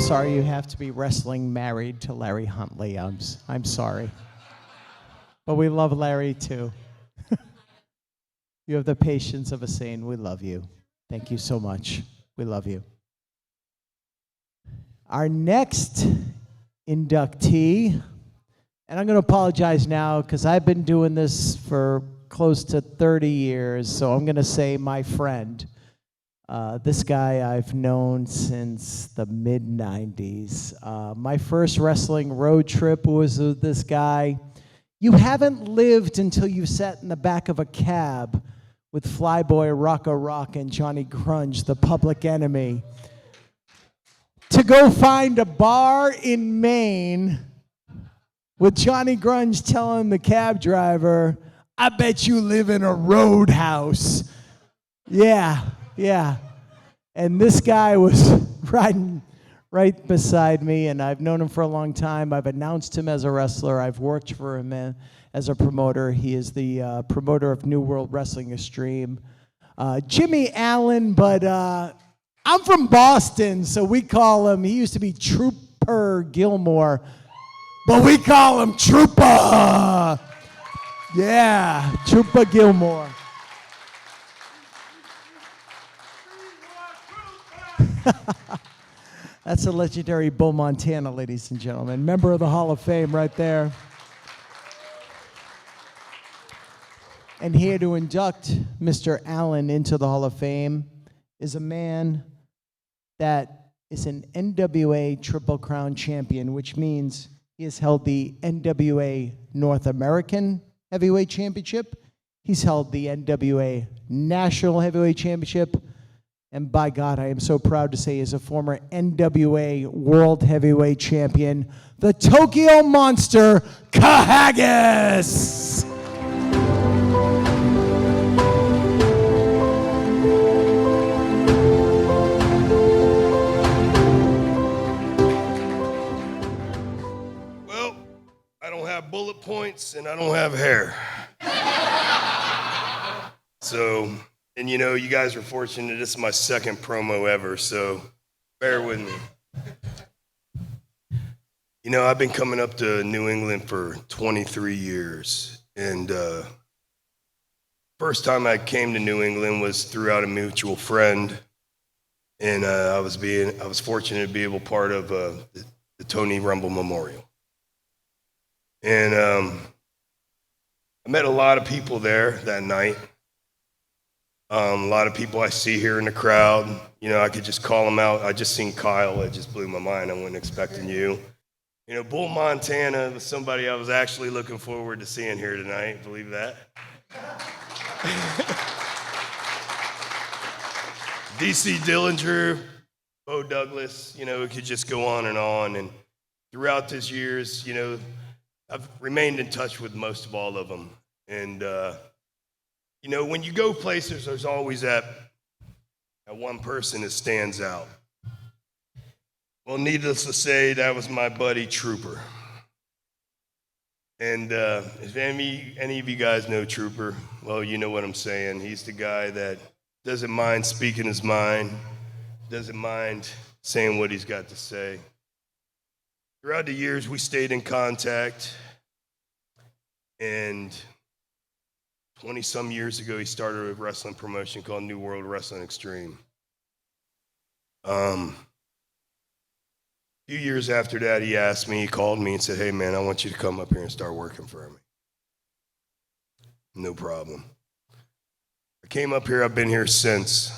sorry you have to be wrestling married to Larry Huntley. I'm sorry. But we love Larry too. You have the patience of a saint. We love you. Thank you so much. We love you. Our next inductee, and I'm going to apologize now because I've been doing this for close to 30 years, so I'm going to say my friend. This guy I've known since the mid-90s. My first wrestling road trip was with this guy. You haven't lived until you sat in the back of a cab with Flyboy Rocco Rock and Johnny Grunge, the Public Enemy, to go find a bar in Maine with Johnny Grunge telling the cab driver, "I bet you live in a roadhouse." Yeah. And this guy was riding right beside me, and I've known him for a long time. I've announced him as a wrestler. I've worked for him as a promoter. He is the promoter of New World Wrestling Extreme. Jimmy Allen, but I'm from Boston, so we call him, he used to be Trooper Gilmore, but we call him Trooper. Yeah, Trooper Gilmore. That's a legendary Bull Montana, ladies and gentlemen. Member of the Hall of Fame right there. And here to induct Mr. Allen into the Hall of Fame is a man that is an NWA Triple Crown champion, which means he has held the NWA North American Heavyweight Championship. He's held the NWA National Heavyweight Championship. And by God, I am so proud to say he is a former NWA World Heavyweight Champion, the Tokyo Monster, Kahagas. Well, I don't have bullet points and I don't have hair. So... And you know, you guys are fortunate, this is my second promo ever, so bear with me. You know, I've been coming up to New England for 23 years, and first time I came to New England was throughout a mutual friend, and I was fortunate to be able to be part of the Tony Rumble Memorial. And I met a lot of people there that night. A lot of people I see here in the crowd, you know, I could just call them out. I just seen Kyle, it just blew my mind. I wasn't expecting you. You know, Bull Montana was somebody I was actually looking forward to seeing here tonight, believe that. DC Dillinger, Bo Douglas, you know, it could just go on. And throughout these years, you know, I've remained in touch with most of all of them. And, you know, when you go places, there's always that one person that stands out. Well, needless to say, that was my buddy Trooper. And if any of you guys know Trooper, well, you know what I'm saying. He's the guy that doesn't mind speaking his mind, doesn't mind saying what he's got to say. Throughout the years, we stayed in contact, and 20-some years ago, he started a wrestling promotion called New World Wrestling Extreme. A few years after that, he called me and said, "Hey, man, I want you to come up here and start working for me." No problem. I came up here, I've been here since.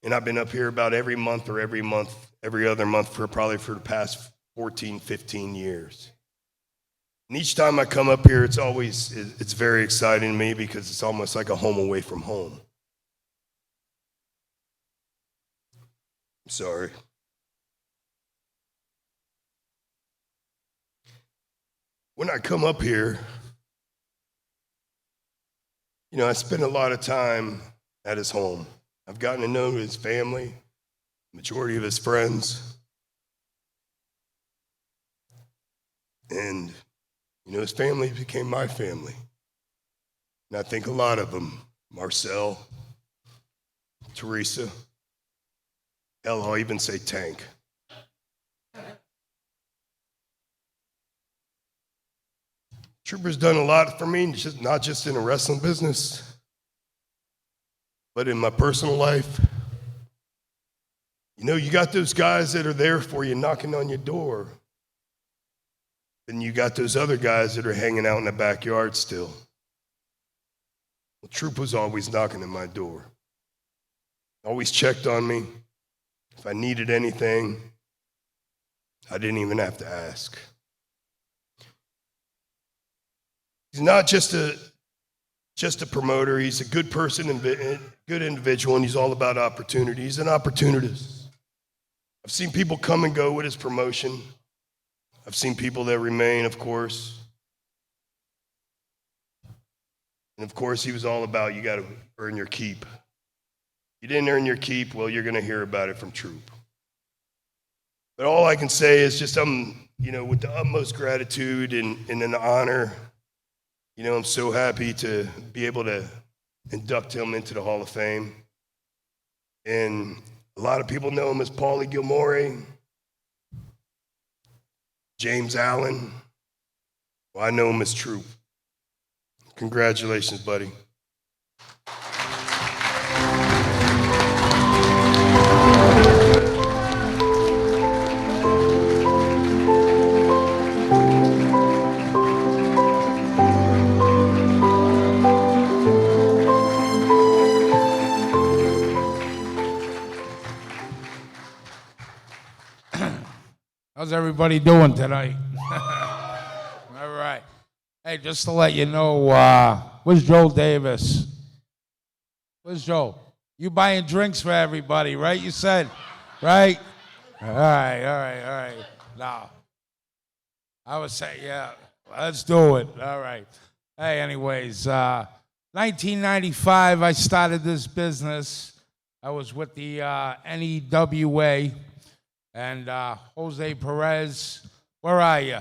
And I've been up here about every other month for the past 14, 15 years. And each time I come up here, it's very exciting to me because it's almost like a home away from home. I'm sorry. When I come up here, you know, I spend a lot of time at his home. I've gotten to know his family, majority of his friends. And you know, his family became my family. And I think a lot of them, Marcel, Teresa, hell, I'll even say Tank. Trooper's done a lot for me, not just in the wrestling business, but in my personal life. You know, you got those guys that are there for you knocking on your door. Then you got those other guys that are hanging out in the backyard still. Well, Troop was always knocking at my door. Always checked on me. If I needed anything, I didn't even have to ask. He's not just a promoter. He's a good person and good individual, and he's all about opportunity. He's an opportunist. I've seen people come and go with his promotion. I've seen people that remain, of course. And of course, he was all about you got to earn your keep. You didn't earn your keep, well, you're going to hear about it from Troop. But all I can say is just with the utmost gratitude and an honor, I'm so happy to be able to induct him into the Hall of Fame. And a lot of people know him as Paulie Gilmore, James Allen. Well, I know him as Troop. Congratulations, buddy. How's everybody doing tonight? All right. Hey, just to let you know, where's Joe Davis? Where's Joe? You buying drinks for everybody, right? You said, right? All right. No. I would say, yeah, let's do it. All right. Hey, anyways, 1995, I started this business. I was with the NEWA. And Jose Perez, where are you?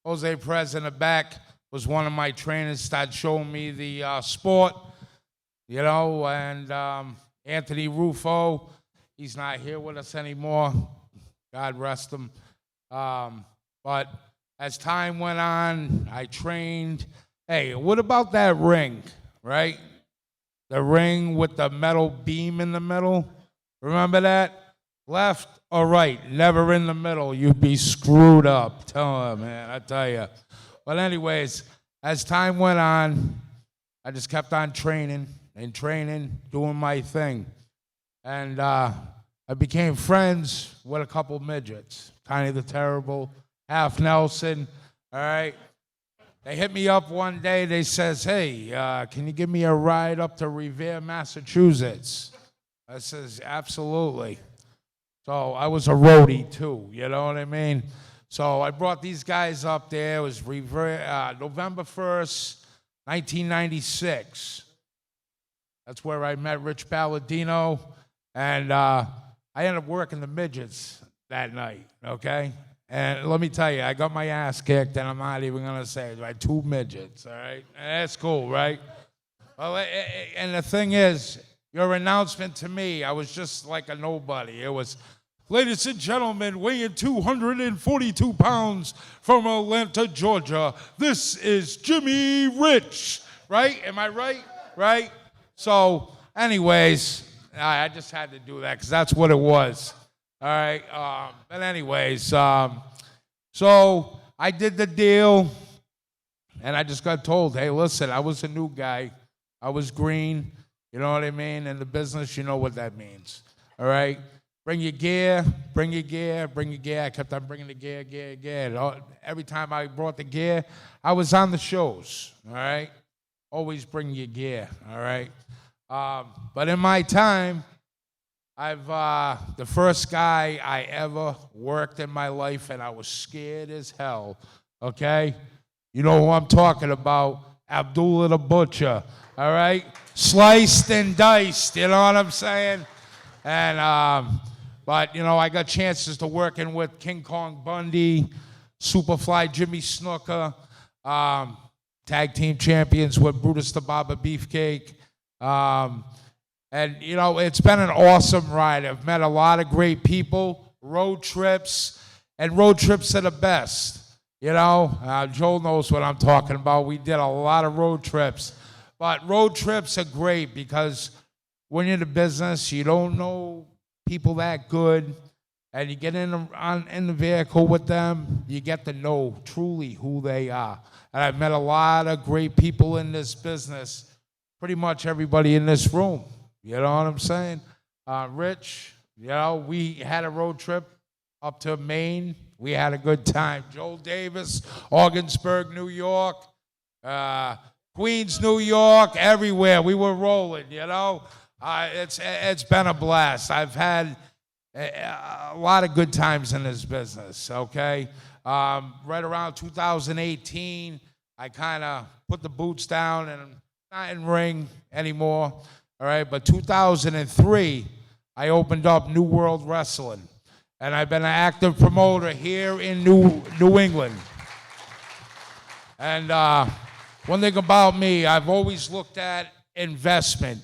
Jose Perez in the back was one of my trainers, started showing me the sport, and Anthony Rufo, he's not here with us anymore. God rest him. But as time went on, I trained. Hey, what about that ring, right? The ring with the metal beam in the middle? Remember that? Left or right, never in the middle. You'd be screwed up. Tell him, man, I tell you. But anyways, as time went on, I just kept on training, doing my thing. And I became friends with a couple midgets. Tiny the Terrible, Half Nelson, all right? They hit me up one day. They says, hey, can you give me a ride up to Revere, Massachusetts? I says, absolutely. So I was a roadie too, you know what I mean? So I brought these guys up there. It was November 1st, 1996. That's where I met Rich Palladino. And I ended up working the midgets that night, okay? And let me tell you, I got my ass kicked, and I'm not even going to say it, by 2 midgets, all right? And that's cool, right? Well, and the thing is, your announcement to me, I was just like a nobody. It was, ladies and gentlemen, weighing 242 pounds from Atlanta, Georgia, this is Jimmy Rich, right? Am I right? Right? So, anyways, I just had to do that because that's what it was. All right? But anyways, so I did the deal, and I just got told, hey, listen, I was a new guy. I was green. You know what I mean? In the business, you know what that means. All right? Bring your gear, bring your gear, bring your gear. I kept on bringing the gear. Every time I brought the gear, I was on the shows. All right? Always bring your gear. All right? But in my time, the first guy I ever worked in my life, and I was scared as hell. Okay? You know who I'm talking about. Abdullah the Butcher. All right? Sliced and diced, you know what I'm saying? And, but, I got chances to working with King Kong Bundy, Superfly Jimmy Snuka, tag team champions with Brutus the Barber Beefcake. And, it's been an awesome ride. I've met a lot of great people. road trips, and road trips are the best. You know, Joel knows what I'm talking about. We did a lot of road trips. But road trips are great because when you're in the business, you don't know people that good, and you get in the vehicle with them, you get to know truly who they are. And I've met a lot of great people in this business, pretty much everybody in this room. You know what I'm saying? Rich, you know, we had a road trip up to Maine. We had a good time. Joel Davis, Augsburg, New York, Queens, New York, everywhere. We were rolling, you know. It's been a blast. I've had a lot of good times in this business, okay? Right around 2018, I kind of put the boots down and I'm not in ring anymore, all right? But 2003, I opened up New World Wrestling. And I've been an active promoter here in New England. And one thing about me, I've always looked at investment,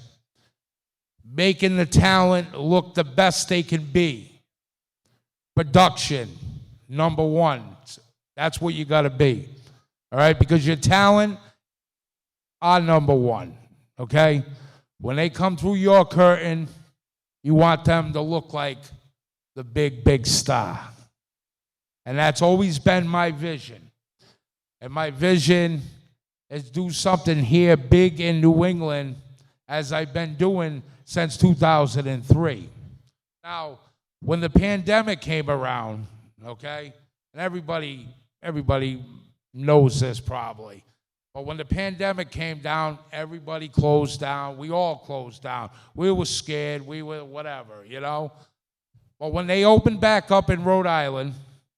making the talent look the best they can be. Production, number one. That's what you got to be, all right? Because your talent are number one, okay? When they come through your curtain, you want them to look like the big star. And that's always been my vision. And my vision is do something here big in New England as I've been doing since 2003. Now, when the pandemic came around, okay, and everybody knows this probably, but when the pandemic came down, everybody closed down. We all closed down. We were scared. We were whatever, you know. But when they opened back up in Rhode Island,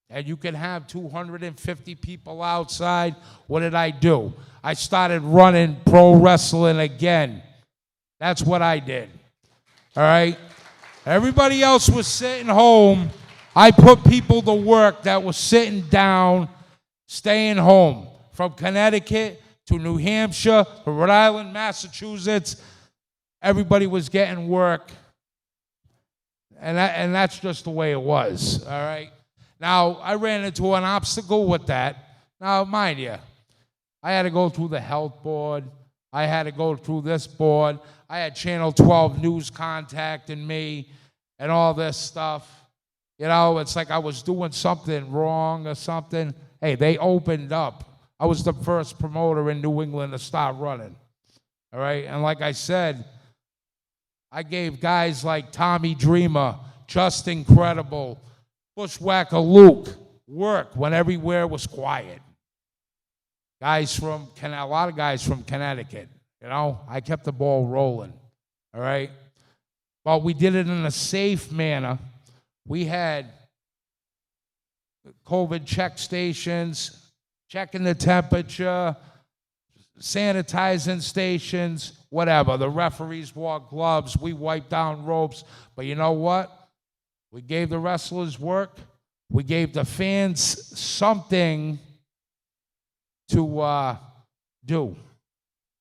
and you can have 250 people outside, what did I do? I started running pro wrestling again. That's what I did. All right? Everybody else was sitting home. I put people to work that was sitting down, staying home. From Connecticut to New Hampshire, to Rhode Island, Massachusetts, everybody was getting work. And that's just the way it was, all right? Now, I ran into an obstacle with that. Now, mind you, I had to go through the health board. I had to go through this board. I had Channel 12 News contacting me and all this stuff. You know, it's like I was doing something wrong or something. Hey, they opened up. I was the first promoter in New England to start running, all right? And like I said, I gave guys like Tommy Dreamer, Just Incredible, Bushwhacker Luke work when everywhere was quiet. A lot of guys from Connecticut, you know, I kept the ball rolling, all right? But we did it in a safe manner. We had COVID check stations, checking the temperature, sanitizing stations, whatever. The referees wore gloves. We wiped down ropes. But you know what? We gave the wrestlers work. We gave the fans something to do.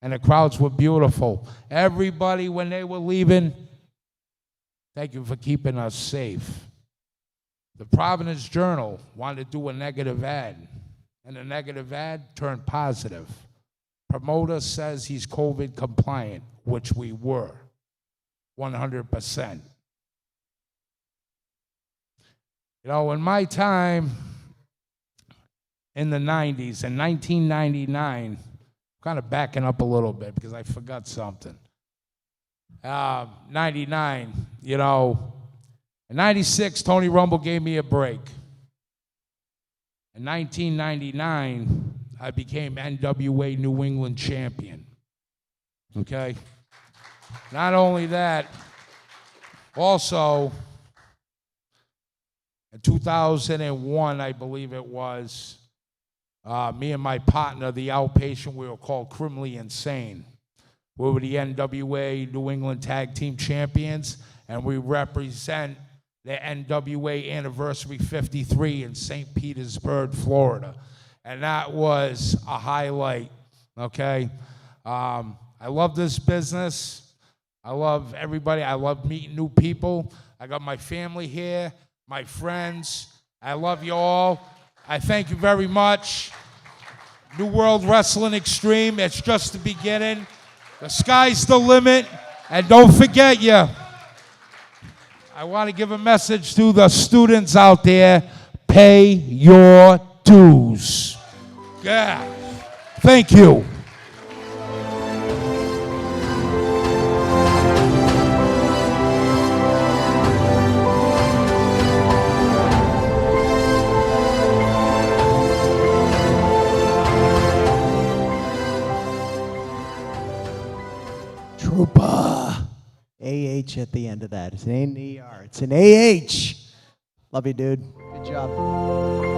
And the crowds were beautiful. Everybody, when they were leaving, thank you for keeping us safe. The Providence Journal wanted to do a negative ad. And the negative ad turned positive. Promoter says he's COVID compliant, which we were, 100%. You know, in my time in the 90s, in 1999, kind of backing up a little bit because I forgot something. 99, you know, in 96, Tony Rumble gave me a break. In 1999, I became NWA New England champion, okay? Not only that, also, in 2001, I believe it was, me and my partner, the Outpatient, we were called Criminally Insane. We were the NWA New England Tag Team Champions, and we represent the NWA Anniversary 53 in St. Petersburg, Florida. And that was a highlight, okay? I love this business. I love everybody. I love meeting new people. I got my family here. my friends. I love you all. I thank you very much. New World Wrestling Extreme, it's just the beginning. The sky's the limit. And don't forget you. I want to give a message to the students out there. Pay your dues. Yeah. Thank you. Trooper. AH at the end of that. It's an NER. It's an AH. Love you, dude. Good job.